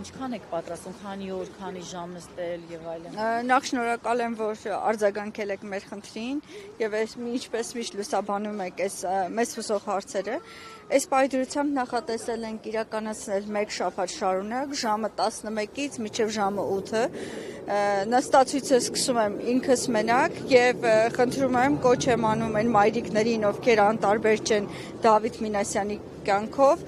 ինչքան եք պատրաստում, քանի օր, քանի ժամ նստել եւ այլն։ Նախ շնորհակալ եմ, որ արձագանքել եք մեր խնդրին եւ ինչպես միշտ լուսաբանում եք այս մեզ հուզող հարցերը։ Այս պայդրությամբ նախատեսել ենք իրականացնել 1 շաբաթ շարունակ ժամը 11-ից մինչև ժամը 8-ը։ Նստացույցը սկսում եմ ինքս մենակ եւ խնդրում եմ կոչ եմ անում այն մայրիկներին, ովքեր անտարբեր չեն Դավիթ Մինասյանի կյանքով,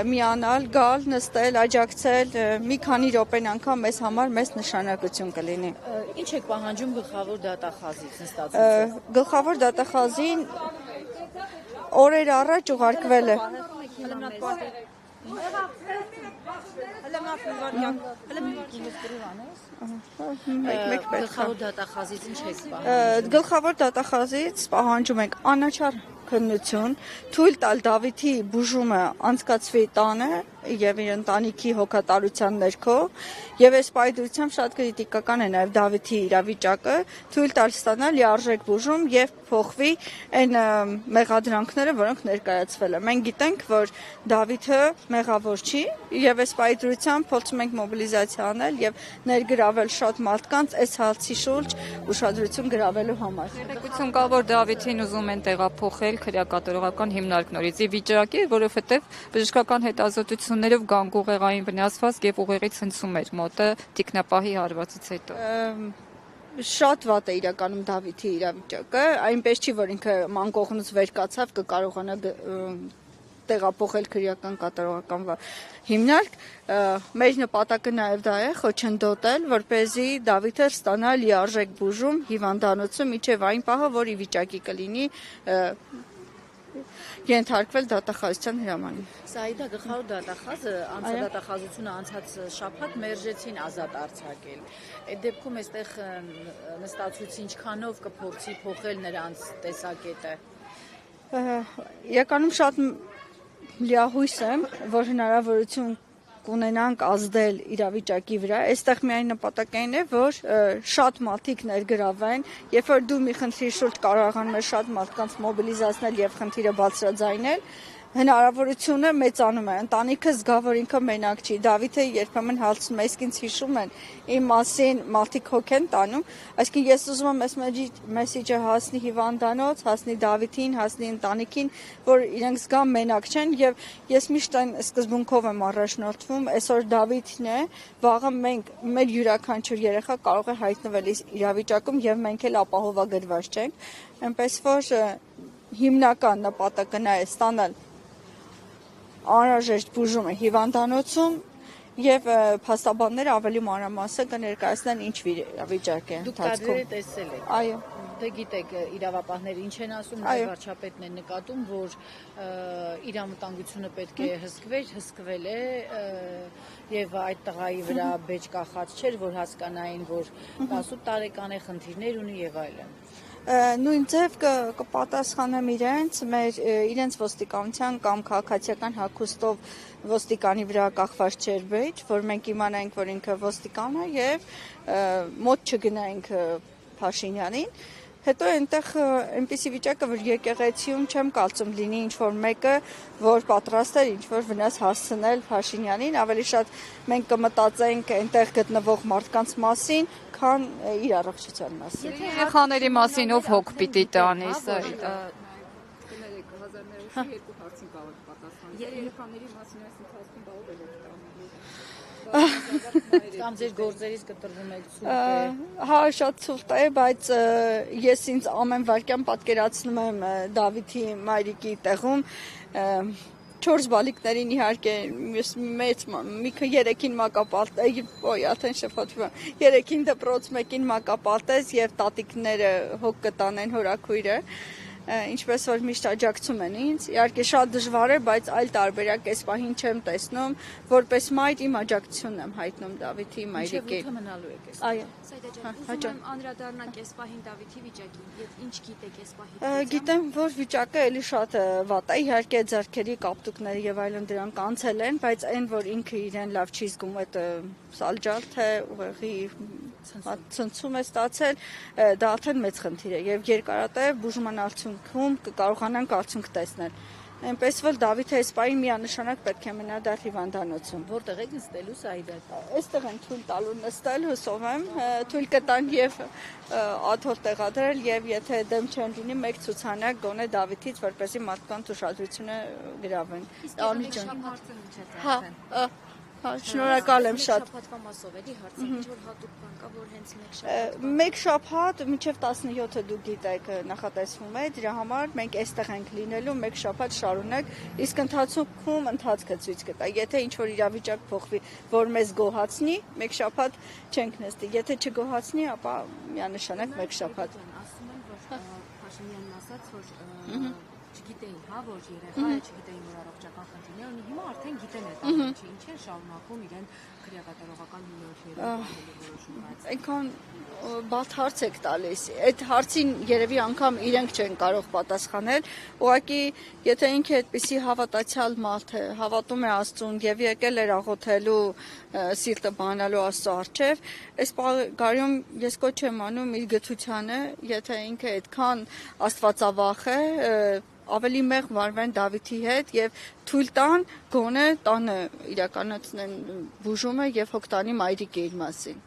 միանալ, գալ, նստել, աջակցել, մի քանի րոպեն անգամ մեզ համար մեծ նշանակություն կլինի։ Ինչ եք պահանջում գլխավոր դատախազից նստացույցը։ Գլխավոր դատախազին օրեր առաջ ուղարկվել է։ Գլխավոր դատախազից ինչ եք պահանջում։ Գլխավոր դատախազից պահանջում ենք անաչառ քննություն, թույլ տալ Դավիթի բուժումը անցկացվի տանը եւ իր ընտանիքի հոգատարության ներքո, եւ այս պայդրությամբ շատ քրիտիկական է նաեւ Դավիթի իրավիճակը, թույլ տալ ստանալ լիարժեք բուժում եւ փոխվի այն մեղադրանքները, որոնք ներկայացվել են։ Մենք գիտենք, որ Դավիթը մեղավոր չի եւ այս պայդրությամբ փորձում ենք մոբիլիզացիա անել եւ ներգրավել շատ մարդկանց այս հացի շուրջ ուշադրություն գրավելու համար։ Տեղեկություն կա, որ Դավիթին ուզում են տեղափոխել քրեակատարողական հիմնարկ նորից ի վիճակի, որովհետեւ բժշկական հետազոտություններով գանգ ուղեղային վնասվածք եւ ուղեղի ցնցում էր մոտը տիկնապահի հարվածից հետո։ Շատ վատ է իրականում Դավիթի իրավիճակը, այնպես չի, որ ինքը մանկողնուց վեր կացավ կկարողանա տեղափոխել քրեական կատարողական հիմնարկ։ Մեր նպատակը նաև դա է խոչընդոտել, որպեսզի Դավիթը ստանա լիարժեք բուժում հիվանդանոցում մինչև այն պահը, որ ի վիճակի կլինի ենթարկվել դատախազության հրամանին։ Սաիդա, գլխավոր դատախազը դատախազությունը անցած շաբաթ մերժեցին ազատ արձակել։ Այդ դեպքում այստեղ նստացույցի ինչքանով կփորձի փոխել նրանց տեսակետը։ Իրականում շատ լիահույս եմ, որ հնարավորություն կունենանք ազդել իրավիճակի վրա։ Այստեղ միայն նպատակային է, որ շատ մարդիկ ներգրավեն, երբ որ դու մի խնդրի շուրջ կարողանում ես շատ մարդկանց մոբիլիզացնել եւ խնդիրը բարձրաձայնել, հնարավորությունը մեծանում է։ Ընտանիքը զգա, որ ինքը մենակ չի։ Դավիթը երբեմն հարցնում է, իսկ ինձ հիշում են իմ մասին մարդիկ հոգ են տանում, այսինքն ես ուզում եմ այս մեսեջը հասնի հիվանդանոց, հասնի Դավիթին, հասնի ընտանիքին, որ իրենք զգան մենակ չեն եւ ես միշտ այն սկզբունքով եմ առաջնորդվում, այսօր Դավիթն է, վաղը մենք մեր յուրաքանչյուր երեխա կարող է հայտնվել իրավիճակում եւ մենք էլ ապահովագրված չենք, այնպես որ հիմնական նպատակը նա է ստանալ անհրաժեշտ բուժումը հիվանդանոցում եւ փաստաբանները ավելի մանրամասն կներկայացնեն ինչ վիճակ է ընթացքում։ Դուք տեսել եք։ Այո։ Դե գիտեք իրավապահները ինչ են ասում, նաև վարչապետն են նկատում, որ իր անվտանգությունը պետք է հսկվել է եւ այդ տղայի վրա բեջ կախած չէր, որ հասկանային, որ 18 տարեկան է, խնդիրներ ունի եւ այլն։ Նույն ձև կպատասխանեմ իրենց ոստիկանության կամ քաղաքացիական հագուստով ոստիկանի վրա կախված չէր բեջ, որ մենք իմանայինք, որ ինքը ոստիկան է եւ մոտ չգնայինք Փաշինյանին։ Հետո այնտեղ այնպիսի վիճակը, որ եկեղեցիում չեմ կարծում լինի ինչ-որ մեկը, որ պատրաստ էր ինչ-որ վնաս հասցնել Փաշինյանին, ավելի շատ մենք կմտածենք այնտեղ գտնվող մարդկանց մասին, քան իր առողջության մասին։ Երեխաների մասին ով հոգ պիտի տանի, Սաիդա։ Երկու հարցին կարող եք պատասխանել։ Երեխաների մասին այս ընթացքում բաղով եք տանում։ Կամ ձեր գործերից կտրվում եք ցուրտ է։ Հա, շատ ցուրտ է, բայց ես ինձ ամեն վարքյան պատկերացնում եմ Դավիթի մայրիկի տեղում 4 բալիկներին իհարկե մեծ միքը 3-ին մակապարտեզ, 3-ին դպրոց, 1-ին մակապարտեզ եւ տատիկները հոգ կտանեն հորաքույրը, ինչպես որ միշտ աջակցում են ինձ։ Իհարկե շատ դժվար է, բայց այլ տարբերակ այս պահին չեմ տեսնում, որպես մայր իմ աջակցությունն եմ հայտնում Դավիթի մայրիկի։ Ինչու մնալու եք այս։ Այո։ Սայդա ջան, ուզում եմ անդրադառնանք այս պահին Դավիթի վիճակին եւ ինչ գիտեք այս պահի։ Գիտեմ, որ վիճակը էլի շատ վատ է, իհարկե ձեռքերի կապտուկները եւ այլն դրանք անցել են, բայց այն, որ ինքը իրեն լավ չի զգում, այդ սալջալ թե ուղեղի ցնցում է ստացել, դա արդեն մեծ խնդիր է եւ երկարատև բուժման արդյունքում կկարողանանք արդյունք տեսնել։ այնպես որ Դավիթը այս պահին միանշանակ պետք է մնա դեռ հիվանդանոցում։ Որտեղ եք նստելու Սաիդա։ Այստեղ են թույլ տալու նստել, հուսով եմ, թույլ կտան եւ աթոռ տեղադրել եւ եթե դեմ չեն լինի մեկ ցուցանակ գոնե Դավիթից, որպեսզի մարդկանց ուշադրությունը գրավեն։ Հա, շնորհակալ եմ շատ։ Շաբաթվա մասով էլի հարցը, ինչ որ հատուկ բան կա, որ հենց Մեկ շաբաթ մինչև 17-ը դուք գիտեք նախատեսվում է, դրա համար մենք այստեղ ենք լինելու մեկ շաբաթ շարունակ, իսկ ընթացքում ընթացքը ցույց կտա։ Եթե ինչ որ իրավիճակ փոխվի, որ մեզ գոհացնի, մեկ շաբաթ չենք նստի։ Եթե չգոհացնի, ապա միանշանակ մեկ շաբաթ։ ասում են, որ Փաշինյանն ասաց, որ չգիտեին, հա, որ երեխա է, չգիտեին, որ առողջական խնդիրներ ունի, հիմա արդեն գիտեն այդ ամենը, ինչ են շարունակում իրեն քրեակատարողական հնարավորություններ։ Այնքան բաց հարց եք տալիս։ Այդ հարցին երևի անգամ իրենք չեն կարող պատասխանել։ Ուղղակի, եթե ինքը այդպիսի հավատացյալ մարդ է, հավատում է Աստծուն եւ եկել էր աղոթելու սիրտը բանալու Աստծո առջև, այս պարագայում ես կոչ եմ անում իր գթությանը, եթե ինքը այդքան աստվածավախ է, ավելի մեղ վարվեն Դավիթի հետ եւ թույլ տան գոնե տանը իրականացնեն բուժումը եւ հոգ տանի մայրիկի իր մասին։